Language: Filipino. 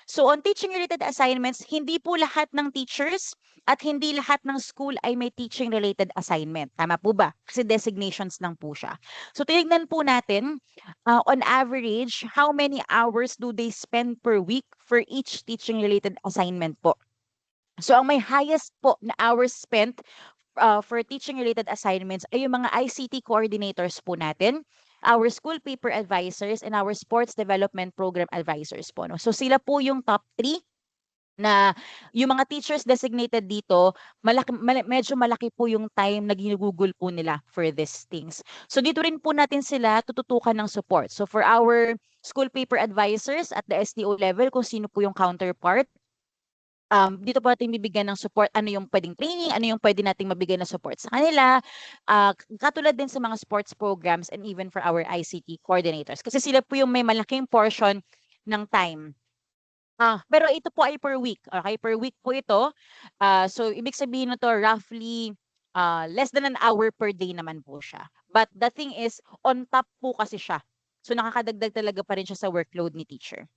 So on teaching-related assignments, hindi po lahat ng teachers at hindi lahat ng school ay may teaching-related assignment. Tama po ba? Kasi designations lang po siya. So tinignan po natin, on average, how many hours do they spend per week for each teaching-related assignment po? So ang may highest po na hours spent for teaching-related assignments ay yung mga ICT coordinators po natin, our school paper advisors, and our sports development program advisors po. No? So sila po yung top 3 na yung mga teachers designated dito, medyo malaki po yung time na ginugugol po nila for these things. So dito rin po natin sila tututukan ng support. So for our school paper advisors at the STO level, kung sino po yung counterpart, dito po natin bibigyan ng support, ano yung pwedeng training, ano yung pwede nating mabigay na support sa kanila, katulad din sa mga sports programs and even for our ICT coordinators. Kasi sila po yung may malaking portion ng time. Pero ito po ay per week. Okay, per week po ito. So ibig sabihin na to roughly less than an hour per day naman po siya. But the thing is, on top po kasi siya. So nakakadagdag talaga pa rin siya sa workload ni teacher.